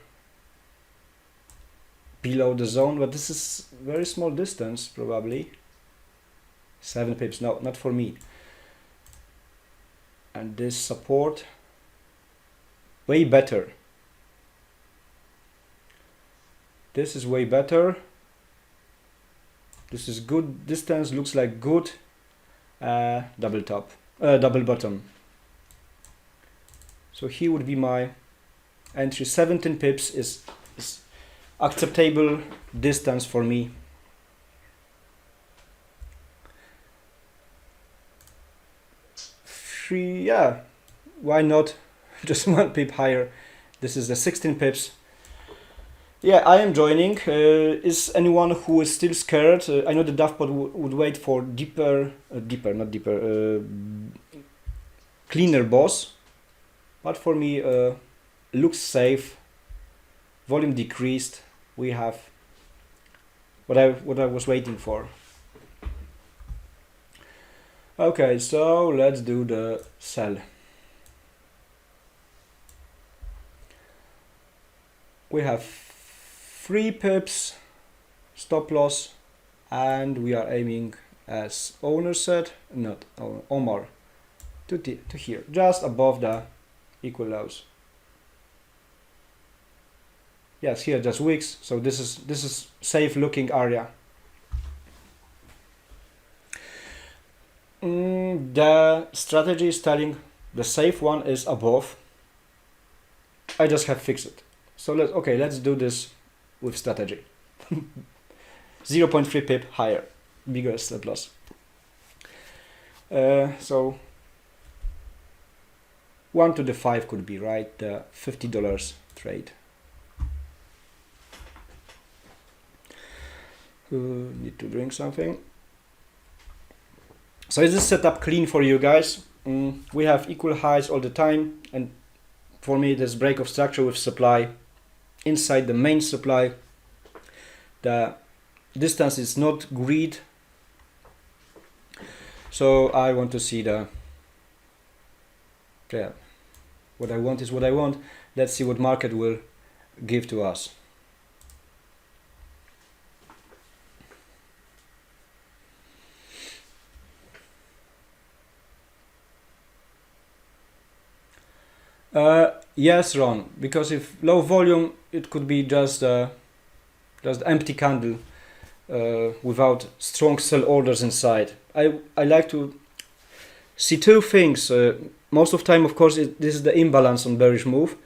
below the zone, but this is very small distance, probably 7 pips. No, not for me. And this support way better. This is way better. This is good distance, looks like good. Double top, double bottom. So here would be my entry. 17 pips is acceptable distance for me. Yeah, why not? Just 1 pip higher. This is the 16 pips. Yeah, I am joining. Is anyone who is still scared? I know the DAFPod would wait for cleaner boss, but for me, looks safe. Volume decreased. We have what I was waiting for. Okay, so let's do the sell. We have 3 pips stop loss, and we are aiming, as owner said, not Omar, to here, just above the equal lows. Yes, here just wicks, so this is safe looking area. The strategy is telling the safe one is above. I just have fixed it. So let's do this with strategy. 0.3 pip higher, bigger stop loss. So 1 to the 5 could be right, the $50 trade. Need to drink something. So is this setup clean for you guys? We have equal highs all the time, and for me this break of structure with supply inside the main supply. The distance is not greed, so I want to see what I want is what I want. Let's see what market will give to us. Yes, Ron, because if low volume, it could be just empty candle without strong sell orders inside. I like to see 2 things. Most of the time, of course, this is the imbalance on bearish move,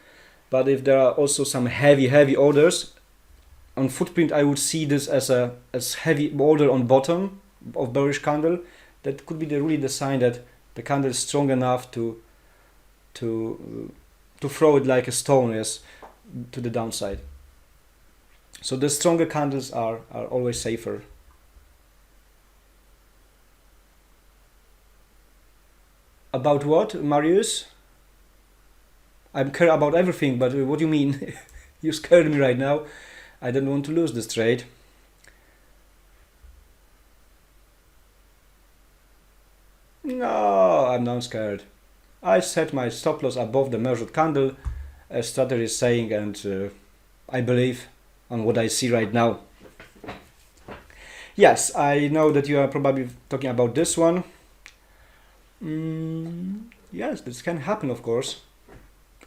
but if there are also some heavy orders on footprint, I would see this as heavy order on bottom of bearish candle. That could be really the sign that the candle is strong enough to throw it like a stone, yes, to the downside. So the stronger candles are always safer. About what, Marius? I'm care about everything, but what do you mean? You scared me right now. I don't want to lose this trade. No, I'm not scared. I set my stop loss above the measured candle, as strategy is saying, and I believe on what I see right now. Yes, I know that you are probably talking about this one. Yes, this can happen, of course.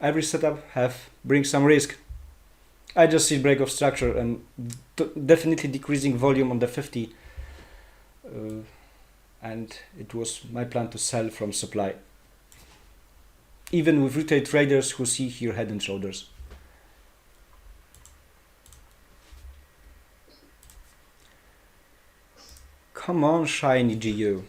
Every setup brings some risk. I just see break of structure and definitely decreasing volume on the 50. And it was my plan to sell from supply. Even with retail traders who see here head and shoulders. Come on, shiny GU.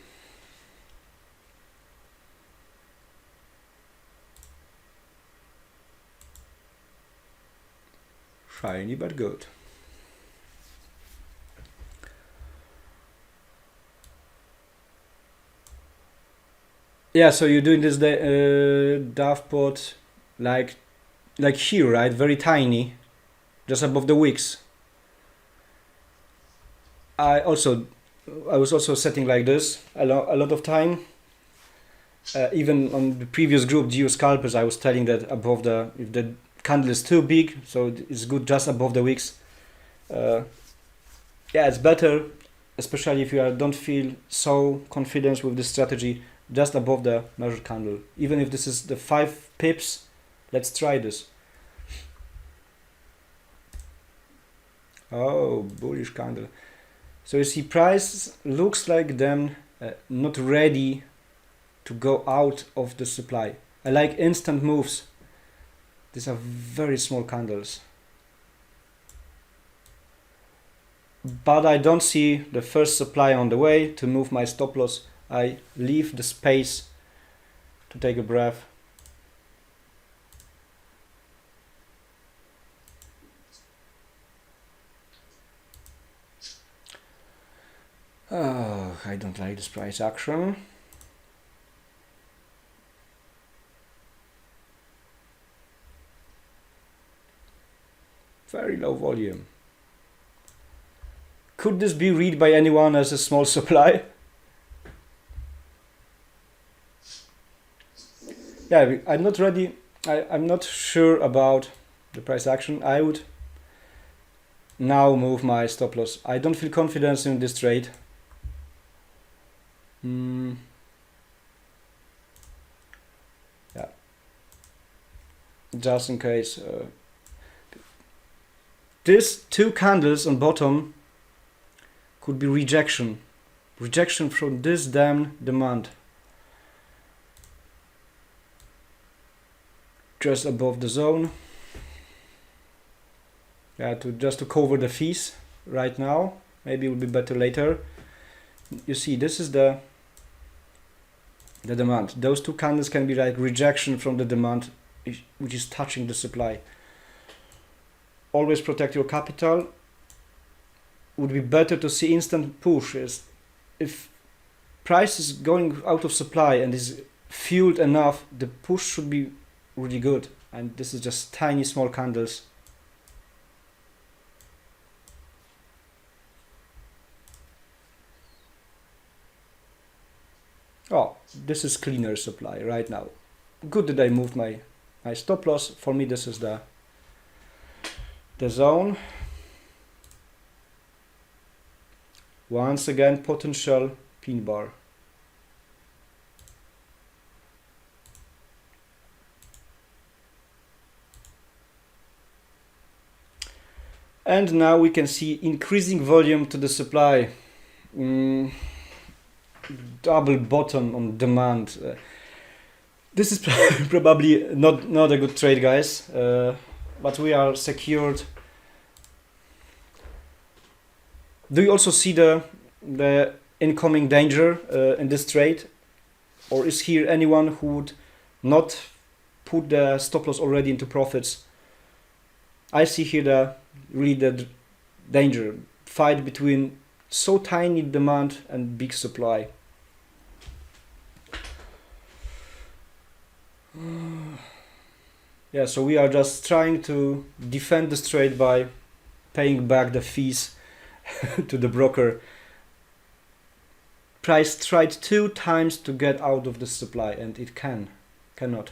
Shiny but good. Yeah, so you're doing this DAFPod like here, right? Very tiny, just above the wicks. I was also setting like this a lot of time. Even on the previous group, Geo Scalpers, I was telling that if the candle is too big, so it's good just above the wicks. Yeah, it's better, especially if you don't feel so confident with this strategy, just above the measured candle. Even if this is the 5 pips, let's try this. Oh, bullish candle. So you see, price looks like them not ready to go out of the supply. I like instant moves. These are very small candles. But I don't see the first supply on the way. To move my stop loss, I leave the space to take a breath. Oh, I don't like this price action. Very low volume. Could this be read by anyone as a small supply? Yeah, I'm not ready. I'm not sure about the price action. I would now move my stop loss. I don't feel confidence in this trade. Yeah, just in case. These two candles on bottom could be rejection from this damn demand just above the zone. Yeah, just to cover the fees right now. Maybe it will be better later. You see, this is the demand. Those two candles can be like rejection from the demand, which is touching the supply. Always protect your capital. Would be better to see instant pushes. If price is going out of supply and is fueled enough, the push should be really good. And this is just tiny small candles. Oh, this is cleaner supply right now. Good that I moved my stop loss. For me, this is the zone. Once again, potential pin bar. And now we can see increasing volume to the supply. Double bottom on demand. This is probably not a good trade, guys. But we are secured. Do you also see the incoming danger in this trade? Or is here anyone who would not put the stop loss already into profits? I see here the danger. Fight between so tiny demand and big supply. Yeah, so we are just trying to defend this trade by paying back the fees to the broker. Price tried 2 times to get out of the supply and it cannot.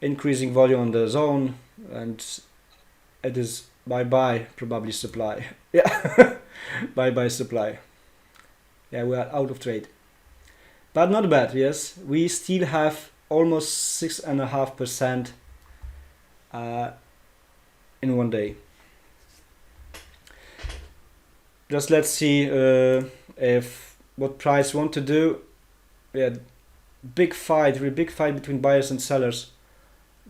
Increasing volume on the zone and it is bye-bye probably supply. Yeah, bye-bye supply. Yeah, we are out of trade. But not bad, yes. We still have almost 6.5% in one day. Just let's see if what price want to do. Yeah, really big fight between buyers and sellers.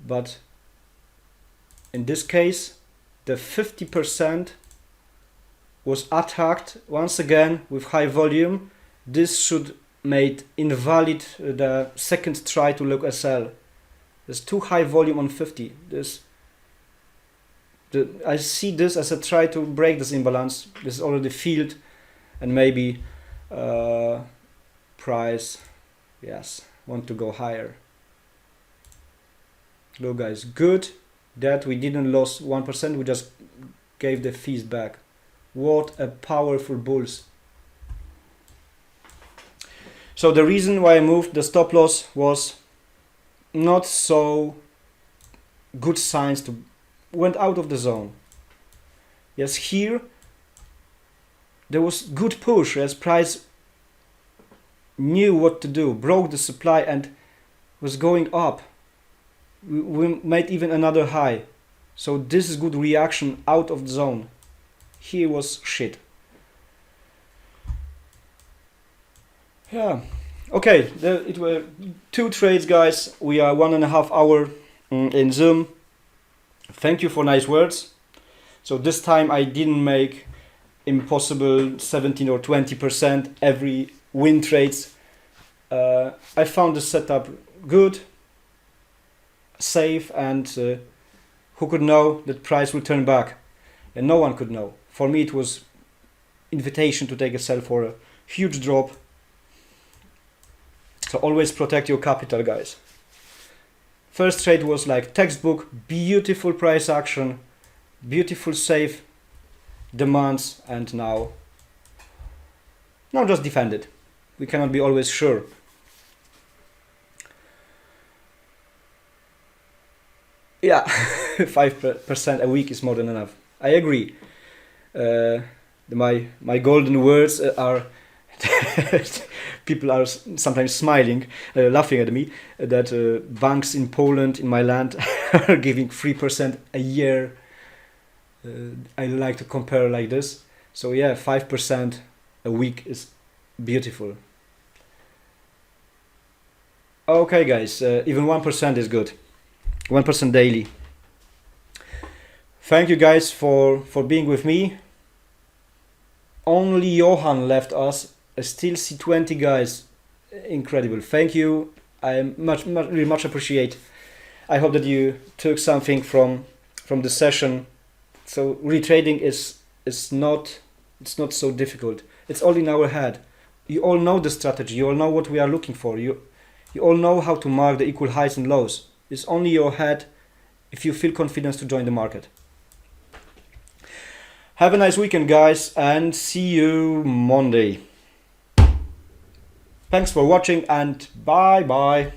But in this case, the 50% was attacked once again with high volume. This should made invalid the second try to look SL. There's too high volume on 50. I see this as a try to break this imbalance. This is already filled, and maybe price, yes, want to go higher. Look, guys, good that we didn't lose 1%. We just gave the fees back. What a powerful bulls. So the reason why I moved the stop loss was not so good signs to went out of the zone. Yes, here there was good push as price knew what to do, broke the supply and was going up. We made even another high. So this is good reaction out of the zone. Here was shit. Yeah. Okay, it were 2 trades, guys. We are 1.5 hour in Zoom. Thank you for nice words. So this time I didn't make impossible 17 or 20% every win trades. I found the setup good, safe, and who could know that price will turn back? And no one could know. For me it was invitation to take a sell for a huge drop. So always protect your capital, guys. First trade was like textbook, beautiful price action, beautiful safe demands, and now just defend it. We cannot be always sure. Yeah, 5% a week is more than enough. I agree. My golden words are people are sometimes smiling, laughing at me, that banks in Poland, in my land, are giving 3% a year. I like to compare like this. So yeah, 5% a week is beautiful. Okay, guys, even 1% is good. 1% daily. Thank you, guys, for being with me. Only Johan left us. I still see 20 guys. Incredible. Thank you. I really much appreciate. I hope that you took something from the session. So retrading is not so difficult. It's all in our head. You all know the strategy. You all know what we are looking for. You all know how to mark the equal highs and lows. It's only your head if you feel confidence to join the market. Have a nice weekend, guys, and see you Monday. Thanks for watching, and bye bye.